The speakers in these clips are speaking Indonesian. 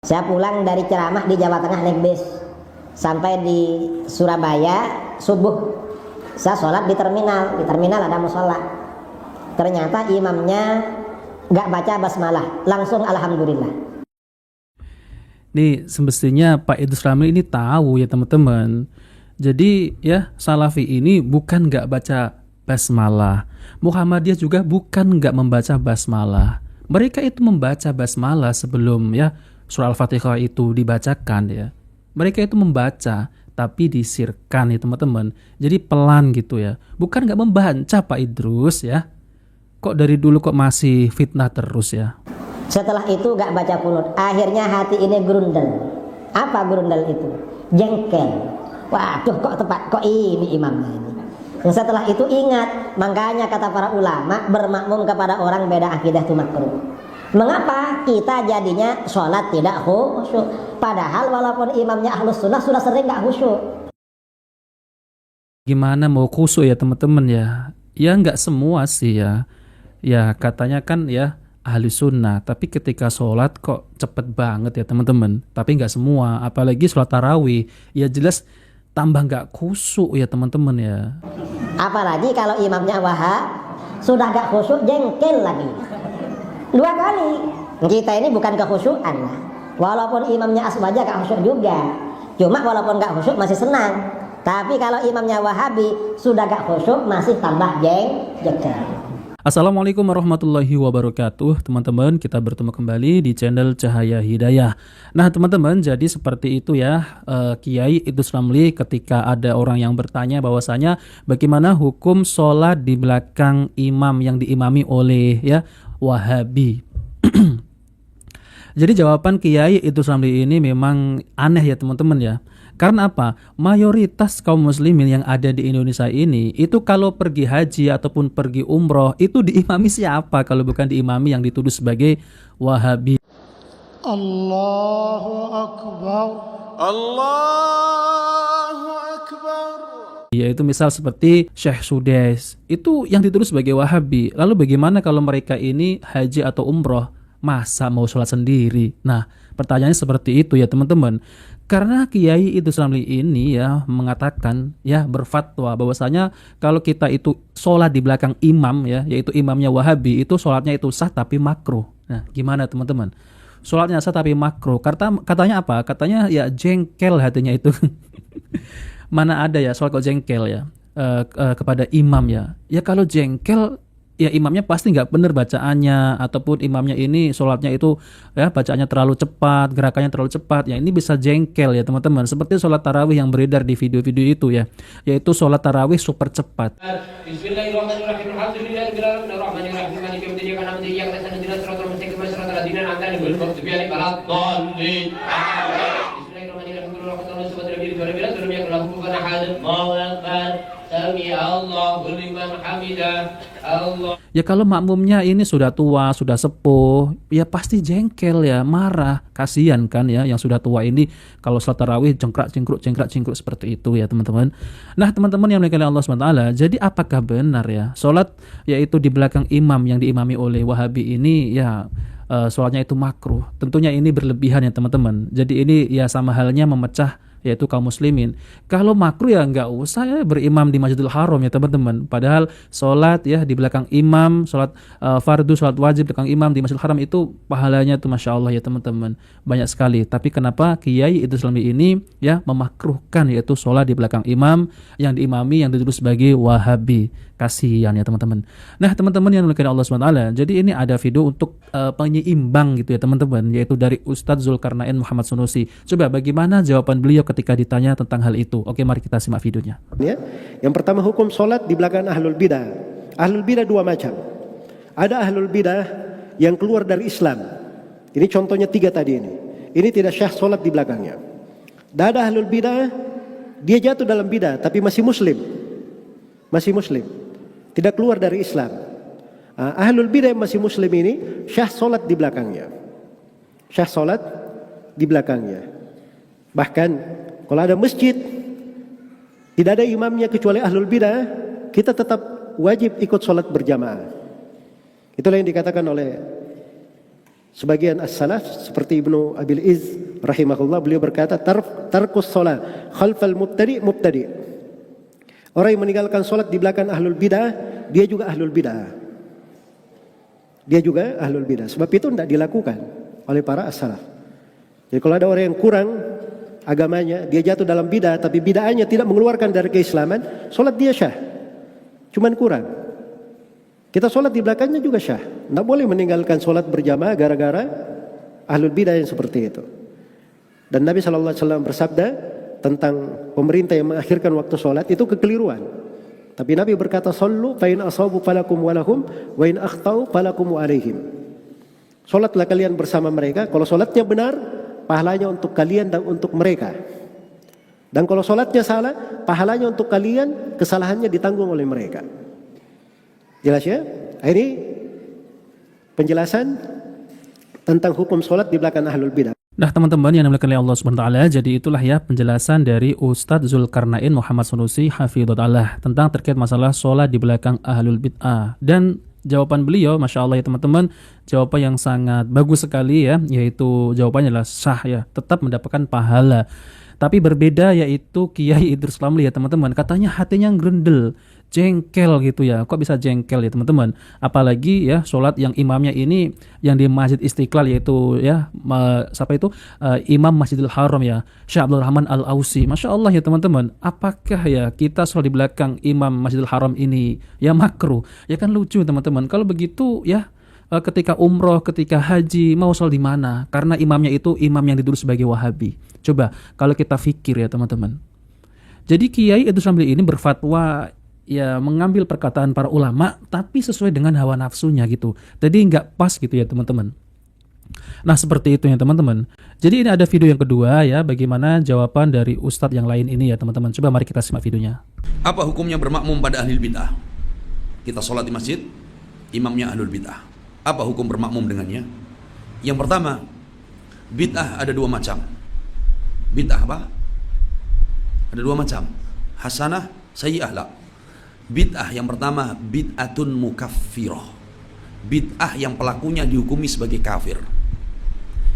Saya pulang dari ceramah di Jawa Tengah naik bis sampai di Surabaya subuh. Saya sholat di terminal ada musola. Ternyata imamnya nggak baca basmalah, langsung alhamdulillah. Nih semestinya Pak Idrus Ramli ini tahu ya teman-teman. Jadi ya Salafi ini bukan nggak baca basmalah. Muhammadiyah juga bukan nggak membaca basmalah. Mereka itu membaca basmalah sebelum ya surah Al-Fatihah itu dibacakan ya. Mereka itu membaca tapi disirkan ya teman-teman. Jadi pelan gitu ya. Bukan nggak membaca Pak Idrus ya. Kok dari dulu kok masih fitnah terus ya. Setelah itu gak baca kunut. Akhirnya hati ini grundel. Apa grundel itu? Jengkel. Waduh kok tepat, kok ini imamnya ini. Dan setelah itu ingat, makanya kata para ulama, bermakmum kepada orang beda akidah itu makruh. Mengapa kita jadinya sholat tidak khusyuk? Padahal walaupun imamnya ahlus sunnah sudah sering gak khusyuk. Gimana mau khusyuk ya teman-teman ya? Ya nggak semua sih ya. Ya katanya kan ya ahli sunnah, tapi ketika sholat kok cepet banget ya teman-teman. Tapi nggak semua, apalagi sholat tarawih, ya jelas tambah nggak khusyuk ya teman-teman ya. Apalagi kalau imamnya wahab, sudah gak khusyuk jengkel lagi. 2 kali. Kita ini bukan kekhusyukan lah. Walaupun imamnya aswaja gak khusyuk juga. Cuma walaupun gak khusyuk masih senang. Tapi kalau imamnya wahabi sudah gak khusyuk masih tambah jengkel. Assalamualaikum warahmatullahi wabarakatuh. Teman-teman, kita bertemu kembali di channel Cahaya Hidayah. Nah teman-teman, jadi seperti itu ya Kiai Idrus Ramli ketika ada orang yang bertanya bahwasanya bagaimana hukum sholat di belakang imam yang diimami oleh ya Wahabi. Jadi jawaban Kiai Idrus Ramli ini memang aneh ya teman-teman ya. Karena apa? Mayoritas kaum muslimin yang ada di Indonesia ini itu kalau pergi haji ataupun pergi umroh itu diimami siapa kalau bukan diimami yang dituduh sebagai Wahabi. Allahu Akbar. Allahu Akbar. Yaitu misal seperti Syekh Sudes itu yang dituduh sebagai Wahabi. Lalu bagaimana kalau mereka ini haji atau umroh? Masa mau sholat sendiri? Nah pertanyaannya seperti itu ya teman-teman. Karena Kiai Idrus Ramli ini ya mengatakan ya berfatwa bahwasanya kalau kita itu sholat di belakang imam ya yaitu imamnya Wahabi itu sholatnya itu sah tapi makruh. Nah gimana teman-teman? Sholatnya sah tapi makruh. Katanya apa? Katanya ya jengkel hatinya itu. Mana ada ya sholat kok jengkel ya kepada imam ya. Ya kalau jengkel ya imamnya pasti nggak benar bacaannya ataupun imamnya ini sholatnya itu ya bacaannya terlalu cepat, gerakannya terlalu cepat. Ya ini bisa jengkel ya teman-teman. Seperti sholat tarawih yang beredar di video-video itu ya, yaitu sholat tarawih super cepat. Bismillahirrahmanirrahim. Alhamdulillahirabbil maliki yaumiddin. Iyyaka na'budu wa iyyaka nasta'in. Ihdinas siratal mustaqim. Siratal ladzina an'amta 'alaihim ghairil maghdubi 'alaihim waladdallin. Ya kalau makmumnya ini sudah tua, sudah sepuh, ya pasti jengkel ya, marah, kasihan kan ya yang sudah tua ini kalau sholat tarawih cengkrak-cengkruk seperti itu ya teman-teman. Nah teman-teman yang dimuliakan Allah SWT, jadi apakah benar ya sholat yaitu di belakang imam yang diimami oleh Wahabi ini ya sholatnya itu makruh? Tentunya ini berlebihan ya teman-teman. Jadi ini ya sama halnya memecah yaitu kaum muslimin. Kalau makruh ya nggak usah ya berimam di Masjidil Haram ya teman-teman. Padahal sholat ya di belakang imam, sholat fardu, sholat wajib di belakang imam di Masjidil Haram itu pahalanya tuh Masya Allah ya teman-teman. Banyak sekali. Tapi kenapa Kiai Idrus Ramli ini ya memakruhkan yaitu sholat di belakang imam yang diimami yang dituduh sebagai Wahabi. Kasihan ya teman-teman. Nah teman-teman yang dimuliakan Allah SWT, jadi ini ada video untuk penyeimbang gitu ya teman-teman, yaitu dari Ustadz Zulkarnain Muhammad Sunusi. Coba bagaimana jawaban beliau ketika ditanya tentang hal itu. Oke, mari kita simak videonya. Ya. Yang pertama hukum sholat di belakang ahlul bidah. Ahlul bidah 2 macam. Ada ahlul bidah yang keluar dari Islam. Ini contohnya 3 tadi ini. Ini tidak syah sholat di belakangnya. Dan ada ahlul bidah, dia jatuh dalam bidah tapi masih muslim. Masih muslim. Tidak keluar dari Islam. Ahlul bidah yang masih muslim ini syah sholat di belakangnya. Syah sholat di belakangnya. Bahkan kalau ada masjid tidak ada imamnya kecuali ahlul bidah, kita tetap wajib ikut sholat berjamaah. Itulah yang dikatakan oleh Sebagian as-salaf seperti Ibnu Abil Iz rahimahullah, beliau berkata tarkus sholat khalfal mubtadi. Orang yang meninggalkan sholat di belakang ahlul bidah, dia juga ahlul bidah. Dia juga ahlul bidah. Sebab itu tidak dilakukan oleh para as-salaf. Jadi kalau ada orang yang kurang agamanya, dia jatuh dalam bidah, tapi bidahnya tidak mengeluarkan dari keislaman, sholat dia syah. Cuman kurang. Kita sholat di belakangnya juga syah. Tidak boleh meninggalkan sholat berjamaah gara-gara ahlul bidah yang seperti itu. Dan Nabi SAW bersabda tentang pemerintah yang mengakhirkan waktu sholat, itu kekeliruan. Tapi Nabi berkata, "Sallu fa in asabu falakum walahum wa in akhtau falakum wa alaihim." Sholatlah kalian bersama mereka. Kalau sholatnya benar, pahalanya untuk kalian dan untuk mereka. Dan kalau sholatnya salah, pahalanya untuk kalian, kesalahannya ditanggung oleh mereka. Jelas ya? Ini penjelasan tentang hukum sholat di belakang ahlul bidah. Nah teman-teman yang dimuliakan oleh Allah Subhanahu wa taala, jadi itulah ya penjelasan dari Ustadz Zulkarnain Muhammad Sunusi hafizahullah tentang terkait masalah sholat di belakang ahlul bid'ah. Dan jawaban beliau, Masya Allah ya teman-teman, jawaban yang sangat bagus sekali ya, yaitu jawabannya adalah sah ya, tetap mendapatkan pahala. Tapi berbeda yaitu Kiai Idrus Ramli ya teman-teman, katanya hatinya gerendel, jengkel gitu ya. Kok bisa jengkel ya teman-teman? Apalagi ya sholat yang imamnya ini yang di Masjid Istiqlal, yaitu ya siapa itu Imam Masjidil Haram ya, Syekh Abdul Rahman Al-Ausi. Masya Allah ya teman-teman, apakah ya kita sholat di belakang Imam Masjidil Haram ini ya makruh? Ya kan lucu teman-teman. Kalau begitu ya ketika umroh, ketika haji, mau sholat di mana? Karena imamnya itu imam yang dituduh sebagai Wahabi. Coba kalau kita fikir ya teman-teman. Jadi Kiai Idrus Ramli ini berfatwa ya mengambil perkataan para ulama tapi sesuai dengan hawa nafsunya gitu. Jadi nggak pas gitu ya teman-teman. Nah seperti itu ya teman-teman. Jadi ini ada video yang kedua ya, bagaimana jawaban dari ustadz yang lain ini ya teman-teman. Coba mari kita simak videonya. Apa hukumnya bermakmum pada ahli bid'ah? Kita sholat di masjid, imamnya ahlul bid'ah. Apa hukum bermakmum dengannya? Yang pertama, bid'ah ada dua macam. Bid'ah apa? Ada dua macam. Hasanah, sayyi'ah la. Bid'ah yang pertama, bid'atun mukaffirah. Bid'ah yang pelakunya dihukumi sebagai kafir.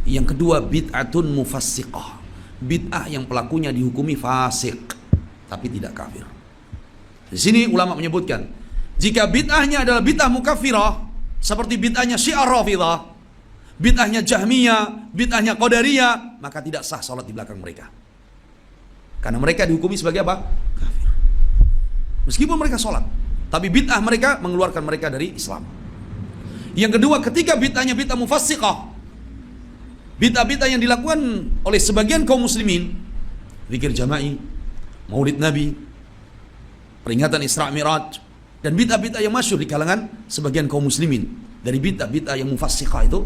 Yang kedua, bid'atun mufassiqah. Bid'ah yang pelakunya dihukumi fasik tapi tidak kafir. Di sini ulama menyebutkan, jika bid'ahnya adalah bid'ah mukaffirah seperti bid'ahnya Syiah Rafidhah, bid'ahnya Jahmiyah, bid'ahnya Qadariyah, maka tidak sah salat di belakang mereka. Karena mereka dihukumi sebagai apa? Kafir. Meskipun mereka salat, tapi bid'ah mereka mengeluarkan mereka dari Islam. Yang kedua, ketika bid'ahnya bid'ah mufassiqah, bid'ah-bid'ah yang dilakukan oleh sebagian kaum muslimin, zikir jama'i, maulid Nabi, peringatan Isra Mi'raj, dan bid'ah-bid'ah yang masyhur di kalangan sebagian kaum muslimin, dari bid'ah-bid'ah yang mufassiqah itu,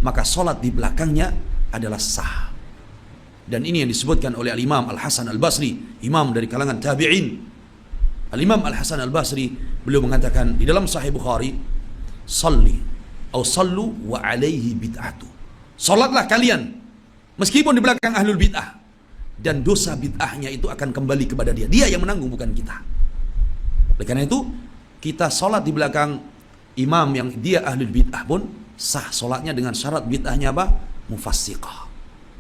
maka salat di belakangnya adalah sah. Dan ini yang disebutkan oleh Al-Imam Al-Hasan Al-Basri, imam dari kalangan tabi'in. Al-Imam Al-Hasan Al-Basri, beliau mengatakan di dalam Sahih Bukhari, salli atau sallu wa alaihi bid'atu. Salatlah kalian meskipun di belakang ahlul bid'ah, dan dosa bid'ahnya itu akan kembali kepada dia. Dia yang menanggung, bukan kita. Oleh karena itu, kita salat di belakang imam yang dia ahlul bid'ah pun sah salatnya dengan syarat bid'ahnya apa? Mufassiqah,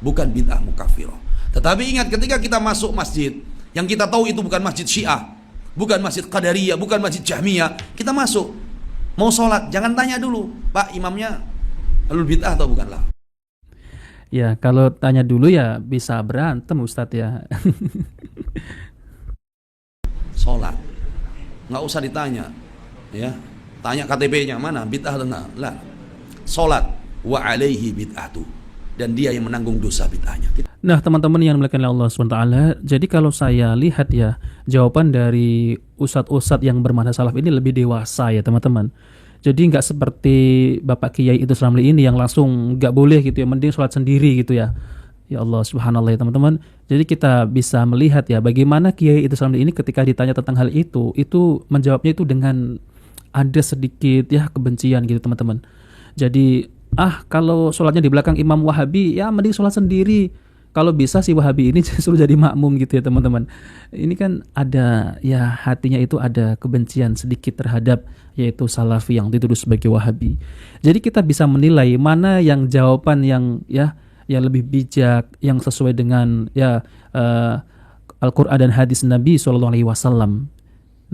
bukan bid'ah mukaffirah. Tetapi ingat, ketika kita masuk masjid yang kita tahu itu bukan masjid Syiah, bukan masjid Qadariyah, bukan masjid Jahmiyah, kita masuk mau sholat, jangan tanya dulu, Pak imamnya ahlul bid'ah atau bukanlah. Ya kalau tanya dulu ya bisa berantem Ustadz ya. Sholat nggak usah ditanya, ya tanya KTP-nya mana, bid'ah atau enggak lah. Sholat wa alaihi bid'atu, dan dia yang menanggung dosa bid'ahnya. Nah teman-teman yang dimuliakan oleh Allah SWT, jadi kalau saya lihat ya, jawaban dari ustadz-ustadz yang bermanhaj salaf ini lebih dewasa ya teman-teman. Jadi nggak seperti Bapak Kiai Idrus Ramli ini yang langsung nggak boleh gitu ya, mending sholat sendiri gitu ya. Ya Allah subhanallah ya teman-teman. Jadi kita bisa melihat ya bagaimana Kiai Idrus Ramli ini ketika ditanya tentang hal itu menjawabnya itu dengan ada sedikit ya kebencian gitu teman-teman. Jadi kalau sholatnya di belakang Imam Wahabi ya mending sholat sendiri. kalau bisa si Wahabi ini suruh jadi makmum gitu ya teman-teman. Ini kan ada ya hatinya itu ada kebencian sedikit terhadap yaitu Salafi yang dituduh sebagai Wahabi. Jadi kita bisa menilai mana yang jawaban yang lebih bijak, yang sesuai dengan Al-Qur'an dan hadis Nabi SAW.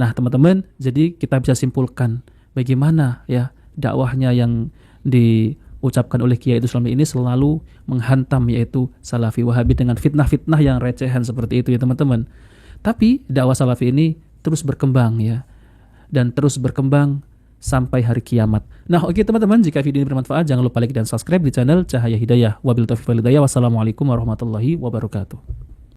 Nah teman-teman, jadi kita bisa simpulkan bagaimana ya dakwahnya yang diucapkan oleh Kiai Idrus Marham ini selalu menghantam yaitu Salafi Wahabi dengan fitnah-fitnah yang recehan seperti itu ya teman-teman. Tapi dakwah Salafi ini terus berkembang ya, dan terus berkembang sampai hari kiamat. Nah oke teman-teman, jika video ini bermanfaat jangan lupa like dan subscribe di channel Cahaya Hidayah. Wabillahi taufiq wal hidayah. Wassalamualaikum warahmatullahi wabarakatuh.